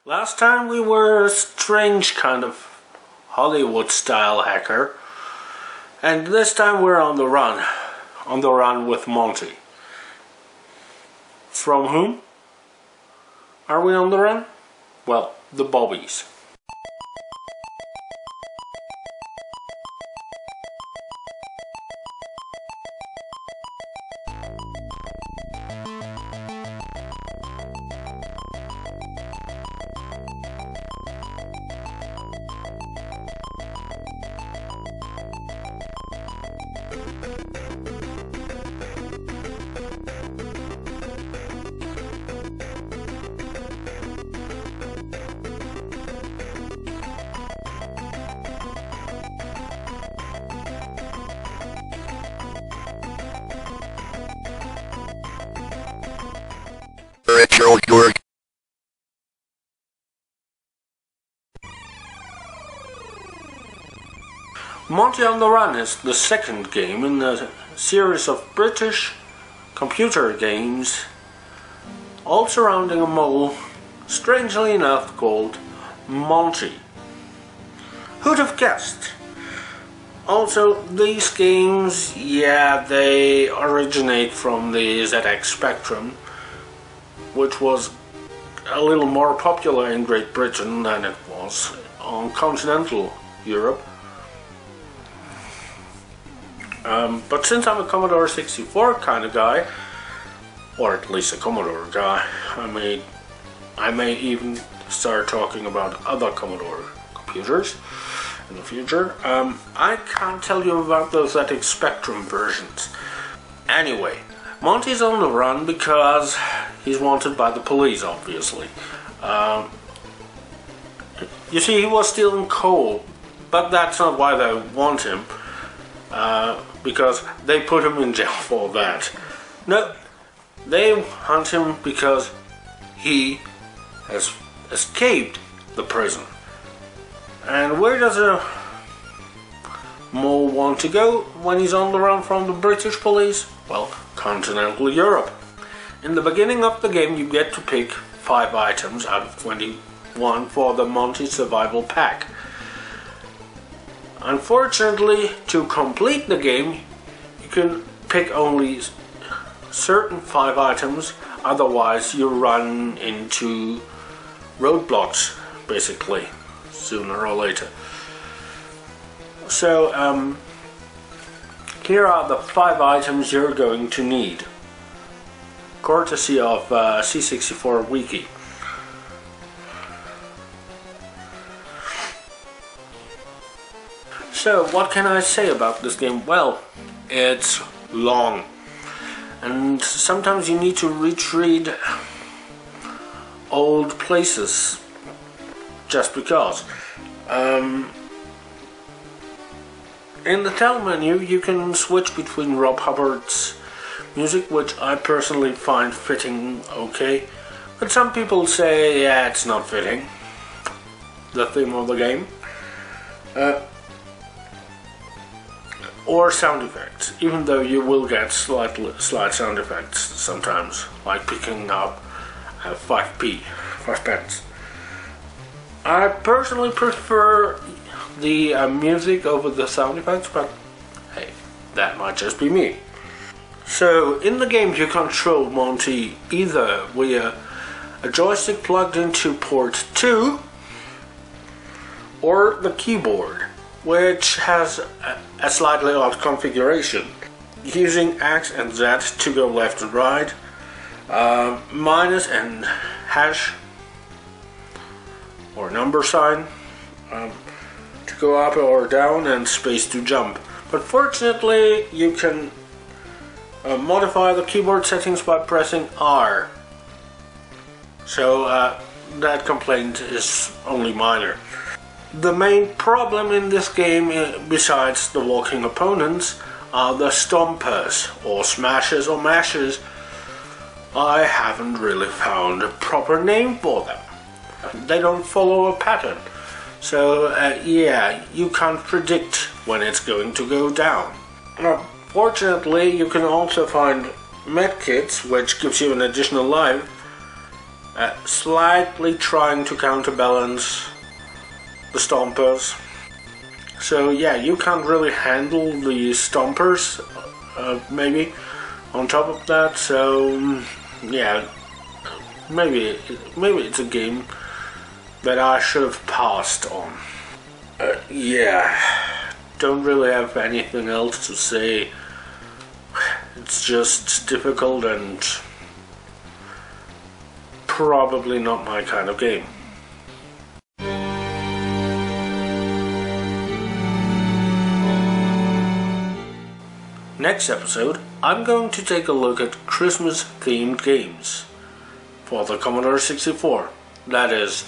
Last time we were a strange kind of Hollywood-style hacker, and this time we're on the run. On the run with Monty. From whom? Are we on the run? Well, the Bobbies. RetroKork. Monty on the Run is the second game in a series of British computer games, all surrounding a mole, strangely enough called Monty. Who'd have guessed? Also, these games, they originate from the ZX Spectrum, which was a little more popular in Great Britain than it was on continental Europe. But since I'm a Commodore 64 kind of guy, or at least a Commodore guy, I may even start talking about other Commodore computers in the future. I can't tell you about those ZX Spectrum versions. Anyway, Monty's on the run because he's wanted by the police, obviously. You see, he was stealing coal, but that's not why they want him, because they put him in jail for that. No, they hunt him because he has escaped the prison. And where does a mole want to go when he's on the run from the British police? Well, continental Europe. In the beginning of the game you get to pick 5 items out of 21 for the Monty Survival Pack. Unfortunately, to complete the game you can pick only certain 5 items, otherwise you run into roadblocks, basically, sooner or later. So, here are the 5 items you're going to need, courtesy of C64 Wiki. So, what can I say about this game? Well, it's long, and sometimes you need to retrieve old places, just because. In the tel menu you can switch between Rob Hubbard's music, which I personally find fitting okay, but some people say, it's not fitting, the theme of the game. Or sound effects, even though you will get slight sound effects sometimes, like picking up 5 pence. I personally prefer the music over the sound effects, but hey, that might just be me. So in the game you control Monty either via a joystick plugged into port 2 or the keyboard, which has a slightly odd configuration, using X and Z to go left and right, minus and hash or number sign to go up or down, and space to jump. But fortunately you can modify the keyboard settings by pressing R, so that complaint is only minor. The main problem in this game, besides the walking opponents, are the stompers, or smashers or mashers. I haven't really found a proper name for them. They don't follow a pattern. So you can't predict when it's going to go down. Fortunately, you can also find medkits, which gives you an additional life, slightly trying to counterbalance the stompers. So yeah, you can't really handle the stompers, maybe, on top of that, so yeah, maybe it's a game that I should have passed on. Yeah, don't really have anything else to say. It's just difficult and probably not my kind of game. Next episode, I'm going to take a look at Christmas themed games for the Commodore 64. That is,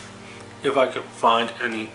if I can find any